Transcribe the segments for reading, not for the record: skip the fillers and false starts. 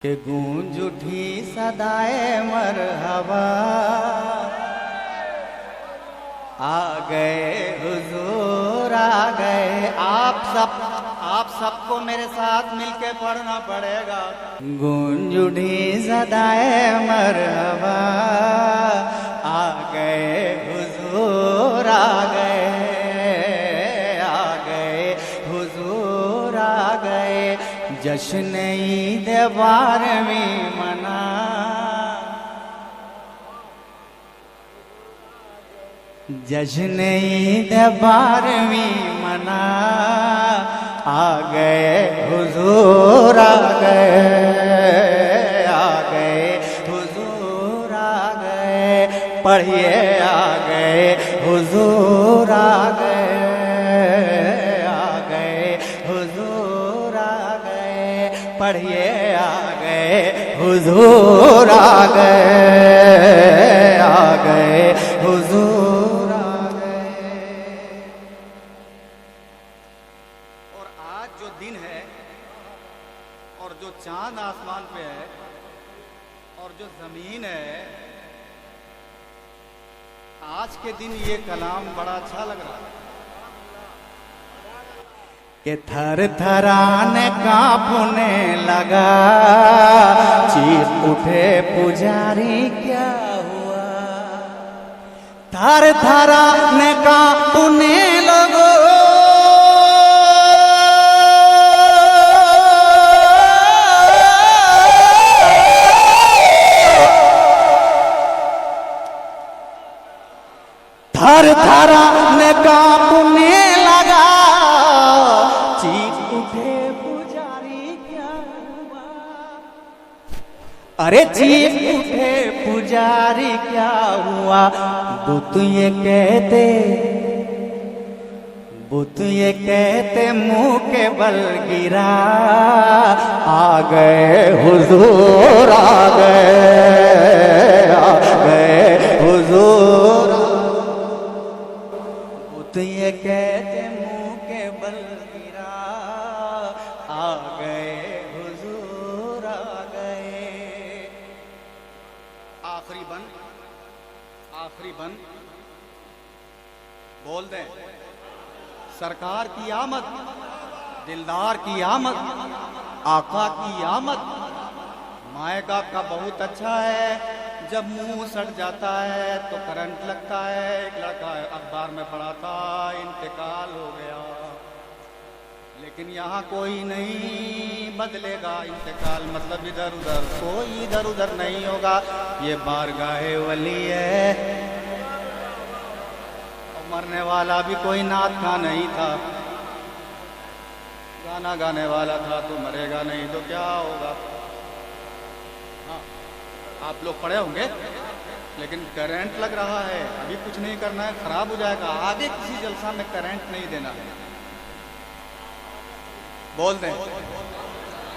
कि गूंज उठी सदाए मरहबा, आ गए हुजूर आ गए। आप सबको मेरे साथ मिलके पढ़ना पड़ेगा। गूंज उठी सदाए मरहबा, आ गए हुजूर आ गए, आ गए हुजूर आ गए। जश्न ईद 12वीं मना, जश्न ईद 12वीं मना, आ गए हुजूर आ गए, आ गए हुजूर आ गए। पढ़िए आ गए हुजूर आ गए, आ गए हुजूर आ गए। पढ़िए आ गए हुजूर आ गए, आ गए हुजूर आ गए। और आज जो दिन है और जो चांद आसमान पे है और जो जमीन है, आज के दिन ये कलाम बड़ा अच्छा लग रहा है कि थर थराने कांपने लगा, चीख उठे पुजारी क्या हुआ। थर थराने कांपने लगो, थर थराने कांपने लगा, चीख उठे पुजारी क्या हुआ। अरे चीख उठे पुजारी क्या हुआ। बुत ये कहते मुंह के बल गिरा, आ गए हुजूर आ गए, आ गए हुजूर। बुत ये कहते मुंह के बल गिरा, आ गए हुजूर आ गए। आखिरी बन बोल दें, सरकार की आमद, दिलदार की आमद, आका की आमद। मायका का बहुत अच्छा है, जब मुंह सट जाता है तो करंट लगता है। एक लड़का अखबार में पढ़ा था, इंतकाल हो गया, लेकिन यहाँ कोई नहीं बदलेगा इंतकाल, मतलब इधर उधर कोई इधर उधर नहीं होगा। ये बारगाहे वली है, और मरने वाला भी कोई नात का नहीं था, गाना गाने वाला था। तो मरेगा नहीं तो क्या होगा। हाँ, आप लोग पढ़े होंगे, लेकिन करंट लग रहा है, अभी कुछ नहीं करना है, खराब हो जाएगा। आगे किसी जलसा में करंट नहीं देना है। बोल दें,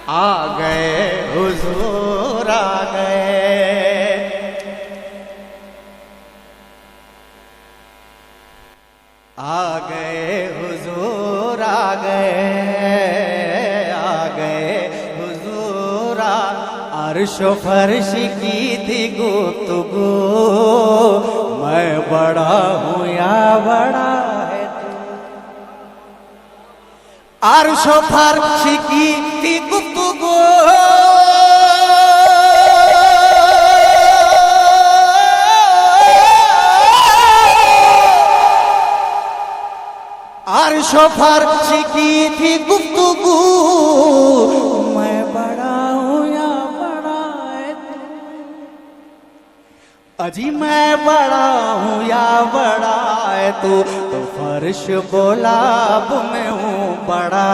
आ गए हुजूर आ गए, आ गए हुजूर आ गए, आ गए हुजूर। अर्श फर्श की थी गुफ्तगू, मैं बड़ा हूँ या बड़ा है तू। अर्श फर्श की थी गुफ्तगू, अर्श फर्श की थी गुफ्तगू, मैं बड़ा हूँ या बड़ा है तू। अजी मैं बड़ा हूँ या बड़ा है तू। तो फर्श बोला अब मैं हूँ बड़ा,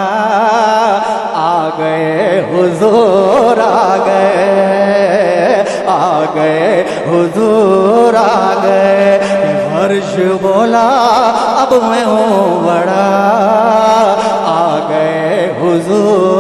आ गए हुजूर आ गए, आ गए हुजूर आ गए। फर्श बोला अब मैं हूँ बड़ा, आ गए हुजूर।